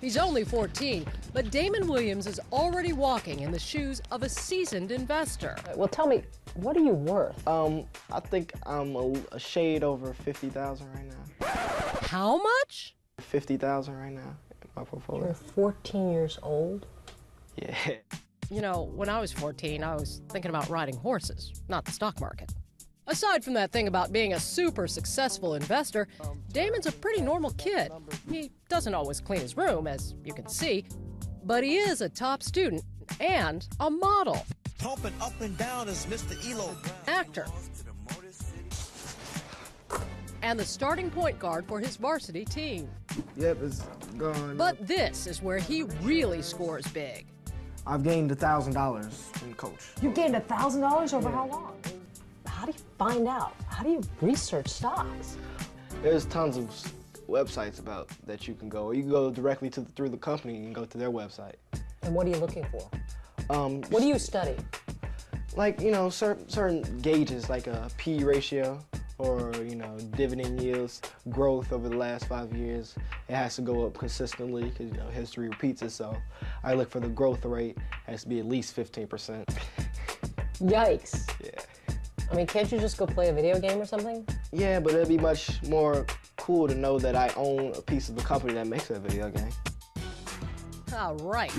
He's only 14, but Damon Williams is already walking in the shoes of a seasoned investor. Well, tell me, what are you worth? I think I'm a shade over 50,000 right now. How much? 50,000 right now in my portfolio. You're 14 years old? Yeah. You know, when I was 14, I was thinking about riding horses, not the stock market. Aside from that thing about being a super successful investor, Damon's a pretty normal kid. He doesn't always clean his room, as you can see, but he is a top student and a model. Pumping up and down is Mr. Elo. Actor. And the starting point guard for his varsity team. Yep, it's gone. But this is where he really scores big. I've gained $1,000 in coach. You gained $1,000 over how long? How do you find out? How do you research stocks? There's tons of websites about that you can go. You can go directly through the company and go to their website. And what are you looking for? What do you study? Like, you know, certain gauges, like a P ratio or, you know, dividend yields, growth over the last 5 years. It has to go up consistently because, you know, history repeats itself. I look for the growth rate. It has to be at least 15%. Yikes. Yeah. I mean, can't you just go play a video game or something? Yeah, but it'd be much more cool to know that I own a piece of the company that makes that video game. Ah, right.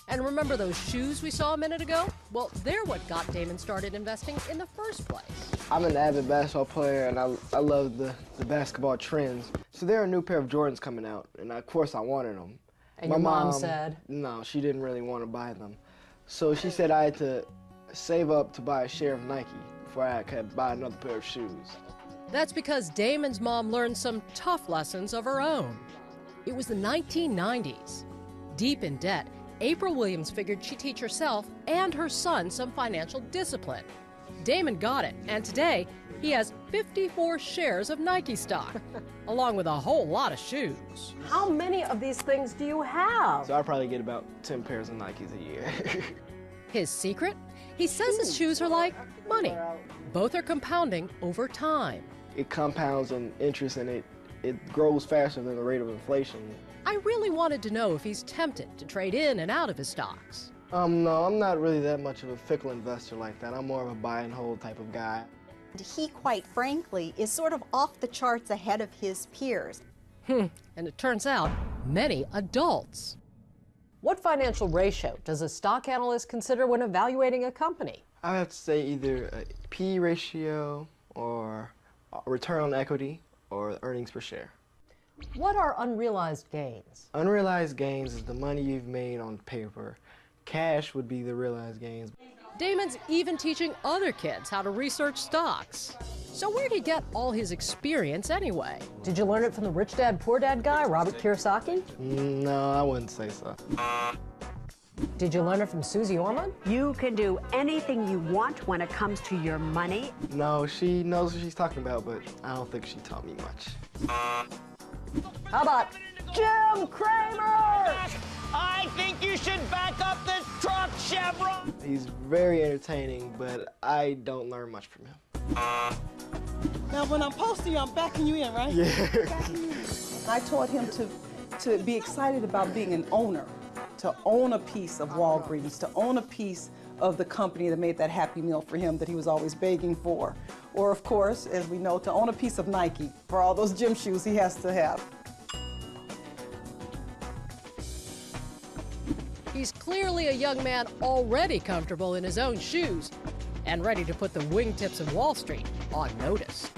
And remember those shoes we saw a minute ago? Well, they're what got Damon started investing in the first place. I'm an avid basketball player, and I love the basketball trends. So there are a new pair of Jordans coming out, and of course I wanted them. And your mom said? No, she didn't really want to buy them. So she said I had to save up to buy a share of Nike before I could buy another pair of shoes. That's because Damon's mom learned some tough lessons of her own. It was the 1990s. Deep in debt, April Williams figured she'd teach herself and her son some financial discipline. Damon got it, and today he has 54 shares of Nike stock, along with a whole lot of shoes. How many of these things do you have? So I probably get about 10 pairs of Nikes a year. His secret? He says his shoes are like money. Both are compounding over time. It compounds in interest, and it grows faster than the rate of inflation. I really wanted to know if he's tempted to trade in and out of his stocks. No, I'm not really that much of a fickle investor like that. I'm more of a buy and hold type of guy. He, quite frankly, is sort of off the charts ahead of his peers. And it turns out, many adults. What financial ratio does a stock analyst consider when evaluating a company? I have to say either a P ratio or return on equity or earnings per share. What are unrealized gains? Unrealized gains is the money you've made on paper. Cash would be the realized gains. Damon's even teaching other kids how to research stocks. So where'd he get all his experience anyway? Did you learn it from the rich dad, poor dad guy, Robert Kiyosaki? No, I wouldn't say so. Did you learn it from Susie Orman? You can do anything you want when it comes to your money. No, she knows what she's talking about, but I don't think she taught me much. How about Jim Cramer? I think you should back up this truck, Chevron. He's very entertaining, but I don't learn much from him. Now, when I'm posting you, I'm backing you in, right? Yeah. I taught him to be excited about being an owner, to own a piece of Walgreens, to own a piece of the company that made that Happy Meal for him that he was always begging for. Or, of course, as we know, to own a piece of Nike for all those gym shoes he has to have. He's clearly a young man already comfortable in his own shoes and ready to put the wingtips of Wall Street on notice.